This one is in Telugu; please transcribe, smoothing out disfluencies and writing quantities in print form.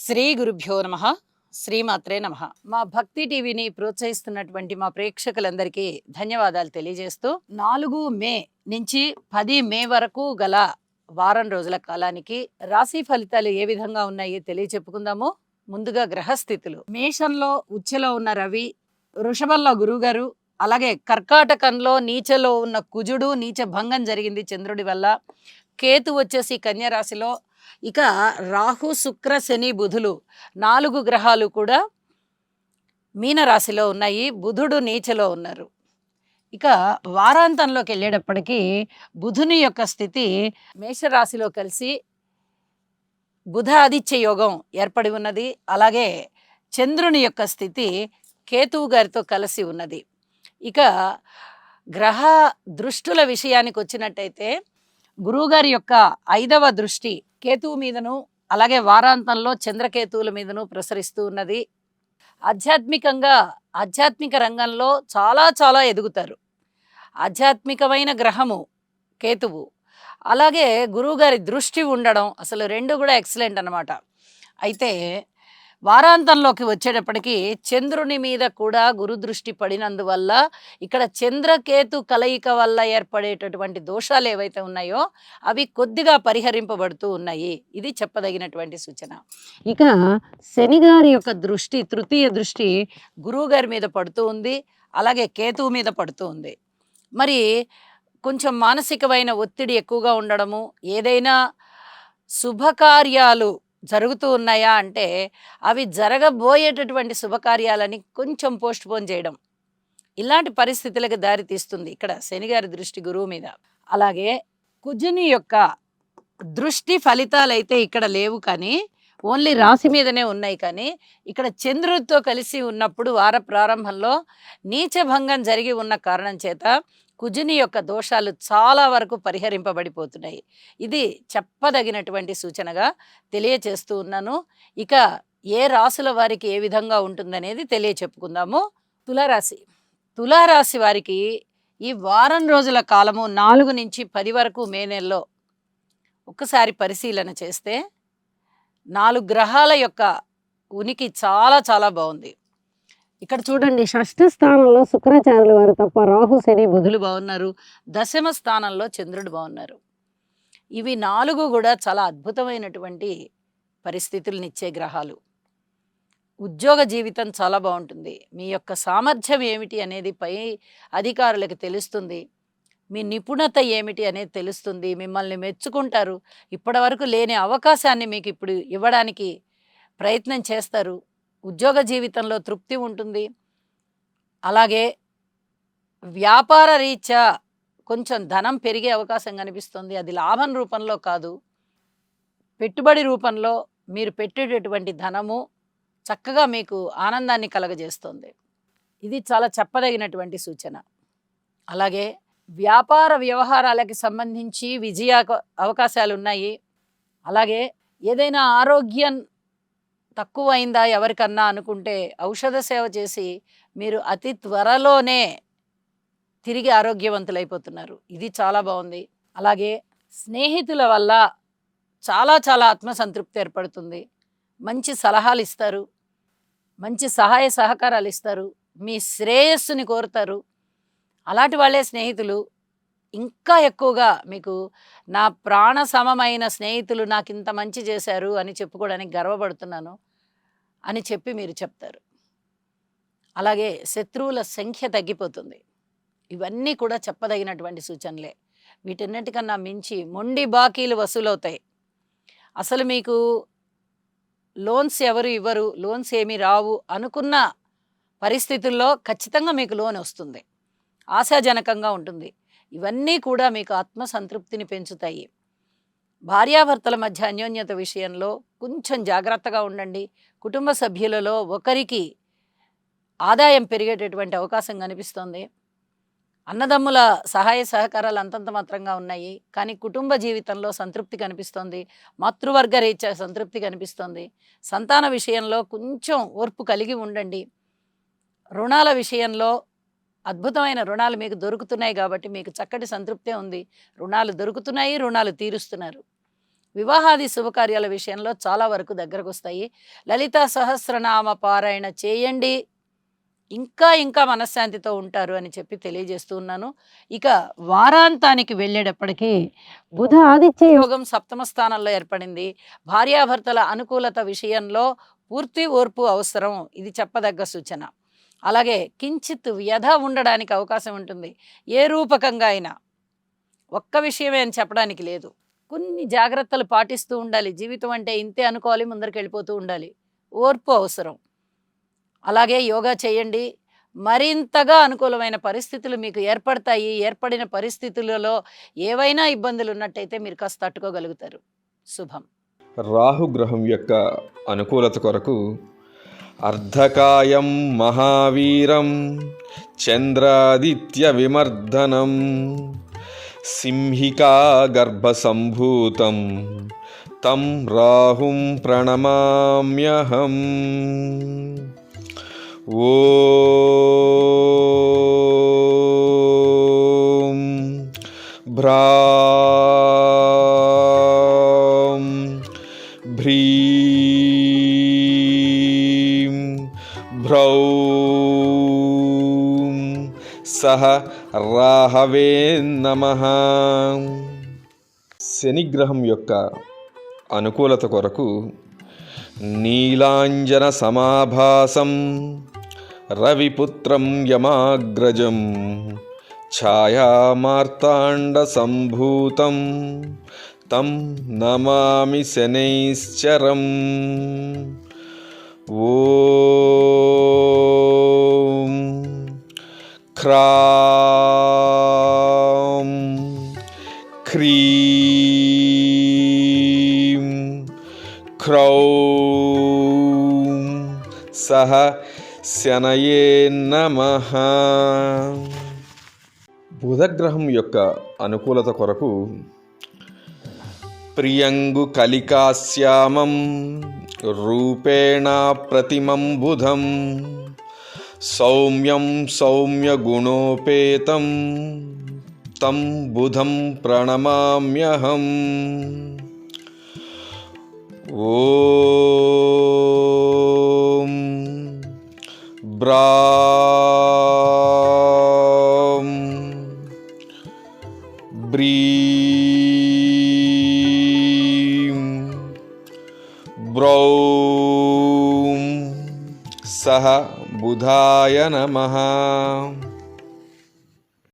శ్రీ గురుభ్యో నమ. శ్రీమాత్రే నమ. మా భక్తి టీవీని ప్రోత్సహిస్తున్నటువంటి మా ప్రేక్షకులందరికీ ధన్యవాదాలు తెలియజేస్తూ 4 మే నుంచి 10 మే వరకు గల వారం రోజుల కాలానికి రాశి ఫలితాలు ఏ విధంగా ఉన్నాయి తెలియచెప్పుకుందాము. ముందుగా గ్రహస్థితులు. మేషంలో ఉచ్చలో ఉన్న రవి, వృషభంలో గురువుగారు, అలాగే కర్కాటకంలో నీచలో ఉన్న కుజుడు, నీచ భంగం జరిగింది చంద్రుడి వల్ల. కేతు వచ్చేసి కన్య రాశిలో. ఇక రాహు, శుక్ర, శని, బుధులు 4 గ్రహాలు కూడా మీనరాశిలో ఉన్నాయి. బుధుడు నీచలో ఉన్నారు. ఇక వారాంతంలోకి వెళ్ళేటప్పటికీ బుధుని యొక్క స్థితి మేషరాశిలో కలిసి బుధ ఆదిత్య యోగం ఏర్పడి ఉన్నది. అలాగే చంద్రుని యొక్క స్థితి కేతువు గారితో కలిసి ఉన్నది. ఇక గ్రహ దృష్టుల విషయానికి వచ్చినట్టయితే గురువుగారి యొక్క 5వ దృష్టి కేతువు మీదను, అలాగే వారాంతంలో చంద్రకేతువుల మీదను ప్రసరిస్తూ ఉన్నది. ఆధ్యాత్మిక రంగంలో చాలా ఎదుగుతారు. ఆధ్యాత్మికమైన గ్రహము కేతువు, అలాగే గురువుగారి దృష్టి ఉండడం, అసలు 2 కూడా ఎక్సలెంట్ అన్నమాట. అయితే వారాంతంలోకి వచ్చేటప్పటికి చంద్రుని మీద కూడా గురు దృష్టి పడినందువల్ల ఇక్కడ చంద్రకేతు కలయిక వల్ల ఏర్పడేటటువంటి దోషాలు ఏవైతే ఉన్నాయో అవి కొద్దిగా పరిహరింపబడుతూ ఉన్నాయి. ఇది చెప్పదగినటువంటి సూచన. ఇక శని గారి యొక్క దృష్టి, తృతీయ దృష్టి గురువు గారి మీద పడుతూ ఉంది, అలాగే కేతువు మీద పడుతూ ఉంది. మరి కొంచెం మానసికమైన ఒత్తిడి ఎక్కువగా ఉండడము, ఏదైనా శుభకార్యాలు జరుగుతూ ఉన్నాయా అంటే అవి జరగబోయేటటువంటి శుభకార్యాలని కొంచెం పోస్ట్ పోన్ చేయడం, ఇలాంటి పరిస్థితులకు దారి తీస్తుంది ఇక్కడ శనిగారి దృష్టి గురువు మీద. అలాగే కుజుని యొక్క దృష్టి ఫలితాలైతే ఇక్కడ లేవు, కానీ ఓన్లీ రాశి మీదనే ఉన్నాయి. కానీ ఇక్కడ చంద్రుడితో కలిసి ఉన్నప్పుడు వార ప్రారంభంలో నీచభంగం జరిగి ఉన్న కారణం చేత కుజుని యొక్క దోషాలు చాలా వరకు పరిహరింపబడిపోతున్నాయి. ఇది చెప్పదగినటువంటి సూచనగా తెలియచేస్తూ ఉన్నాను. ఇక ఏ రాశుల వారికి ఏ విధంగా ఉంటుందనేది తెలియచెప్పుకుందాము. తులారాశి వారికి ఈ వారం రోజుల కాలము 4 నుంచి 10 వరకు మే నెలలో ఒక్కసారి పరిశీలన చేస్తే 4 గ్రహాల యొక్క ఉనికి చాలా బాగుంది. ఇక్కడ చూడండి, షష్ఠ స్థానంలో శుక్రాచార్యుల వారు తప్ప రాహు, శని, బుధులు బాగున్నారు. దశమ స్థానంలో చంద్రుడు బాగున్నారు. ఇవి 4 కూడా చాలా అద్భుతమైనటువంటి పరిస్థితులనిచ్చే గ్రహాలు. ఉద్యోగ జీవితం చాలా బాగుంటుంది. మీ యొక్క సామర్థ్యం ఏమిటి అనేది పై అధికారులకు తెలుస్తుంది. మీ నిపుణత ఏమిటి అనేది తెలుస్తుంది. మిమ్మల్ని మెచ్చుకుంటారు. ఇప్పటి వరకు లేని అవకాశాన్ని మీకు ఇప్పుడు ఇవ్వడానికి ప్రయత్నం చేస్తారు. ఉద్యోగ జీవితంలో తృప్తి ఉంటుంది. అలాగే వ్యాపార రీత్యా కొంచెం ధనం పెరిగే అవకాశం కనిపిస్తుంది. అది లాభం రూపంలో కాదు, పెట్టుబడి రూపంలో మీరు పెట్టేటటువంటి ధనము చక్కగా మీకు ఆనందాన్ని కలగజేస్తుంది. ఇది చాలా చెప్పదగినటువంటి సూచన. అలాగే వ్యాపార వ్యవహారాలకి సంబంధించి విజయ అవకాశాలు ఉన్నాయి. అలాగే ఏదైనా ఆరోగ్యం తక్కువ అయిందా ఎవరికన్నా అనుకుంటే ఔషధ సేవ చేసి మీరు అతి త్వరలోనే తిరిగి ఆరోగ్యవంతులైపోతున్నారు. ఇది చాలా బాగుంది. అలాగే స్నేహితుల వల్ల చాలా ఆత్మసంతృప్తి ఏర్పడుతుంది. మంచి సలహాలు ఇస్తారు, మంచి సహాయ సహకారాలు ఇస్తారు, మీ శ్రేయస్సుని కోరుతారు. అలాంటి వాళ్ళే స్నేహితులు. ఇంకా ఎక్కువగా మీకు నా ప్రాణ సమమైన స్నేహితులు నాకు ఇంత మంచి చేశారు అని చెప్పుకోవడానికి గర్వపడుతున్నాను అని చెప్పి మీరు చెప్తారు. అలాగే శత్రువుల సంఖ్య తగ్గిపోతుంది. ఇవన్నీ కూడా చెప్పదగినటువంటి సూచనలే. వీటన్నిటికన్నా మించి మొండి బాకీలు వసూలవుతాయి. అసలు మీకు లోన్స్ ఎవరు ఇవ్వరు, లోన్స్ ఏమీ రావు అనుకున్న పరిస్థితుల్లో ఖచ్చితంగా మీకు లోన్ వస్తుంది. ఆశాజనకంగా ఉంటుంది. ఇవన్నీ కూడా మీకు ఆత్మసంతృప్తిని పెంచుతాయి. భార్యాభర్తల మధ్య అన్యోన్యత విషయంలో కొంచెం జాగ్రత్తగా ఉండండి. కుటుంబ సభ్యులలో ఒకరికి ఆదాయం పెరిగేటటువంటి అవకాశం కనిపిస్తుంది. అన్నదమ్ముల సహాయ సహకారాలు అంతంత మాత్రంగా ఉన్నాయి, కానీ కుటుంబ జీవితంలో సంతృప్తి కనిపిస్తుంది. మాతృవర్గ రీత్యా సంతృప్తి కనిపిస్తుంది. సంతాన విషయంలో కొంచెం ఓర్పు కలిగి ఉండండి. రుణాల విషయంలో అద్భుతమైన రుణాలు మీకు దొరుకుతున్నాయి కాబట్టి మీకు చక్కటి సంతృప్తే ఉంది. రుణాలు దొరుకుతున్నాయి, రుణాలు తీరుస్తున్నారు. వివాహాది శుభకార్యాల విషయంలో చాలా వరకు దగ్గరకొస్తాయి. లలితా సహస్రనామ పారాయణ చేయండి. ఇంకా ఇంకా మనశ్శాంతితో ఉంటారు అని చెప్పి తెలియజేస్తూ ఉన్నాను. ఇక వారాంతానికి వెళ్ళేటప్పటికి బుధ ఆదిత్య యోగం సప్తమ స్థానంలో ఏర్పడింది. భార్యాభర్తల అనుకూలత విషయంలో పూర్తి ఓర్పు అవసరం. ఇది చెప్పదగ్గ సూచన. అలాగే కించిత్ వ్యధ ఉండడానికి అవకాశం ఉంటుంది. ఏ రూపకంగా అయినా. ఒక్క విషయమే అని చెప్పడానికి లేదు. కొన్ని జాగ్రత్తలు పాటిస్తూ ఉండాలి. జీవితం అంటే ఇంతే అనుకోవాలి, ముందరికెళ్ళిపోతూ ఉండాలి. ఓర్పు అవసరం. అలాగే యోగా చేయండి. మరింతగా అనుకూలమైన పరిస్థితులు మీకు ఏర్పడతాయి. ఏర్పడిన పరిస్థితులలో ఏవైనా ఇబ్బందులు ఉన్నట్టయితే మీరు కాస్త తట్టుకోగలుగుతారు. శుభం. రాహుగ్రహం యొక్క అనుకూలత కొరకు అర్ధకాయం మహావీరం చంద్రాదిత్య విమర్దనం సింహికా గర్భసంభూతం తం రాహుం ప్రణమామ్యహం. ఓం భ్రాం భ్రీం భ్రౌం సహ రాహవే నమః. శనిగ్రహం యొక్క అనుకూలత కొరకు నీలాంజన సమాభాసం రవిపుత్రం యమాగ్రజం ఛాయామార్తాండ సంభూతం తం నమామి శనైశ్చరం. ఓం క్రాం క్రీం క్రౌం సహ శనయే నమః. బుధగ్రహం యొక్క అనుకూలత కొరకు ప్రియంగు కలికాశ్యామం రూపేణ ప్రతిమం బుధం సౌమ్యం సౌమ్యగుణోపేతం తం బుధం ప్రణమామ్యహం. ఓం బ్రాం బ్రీం బ్రౌం సహ బుధాయ నమః.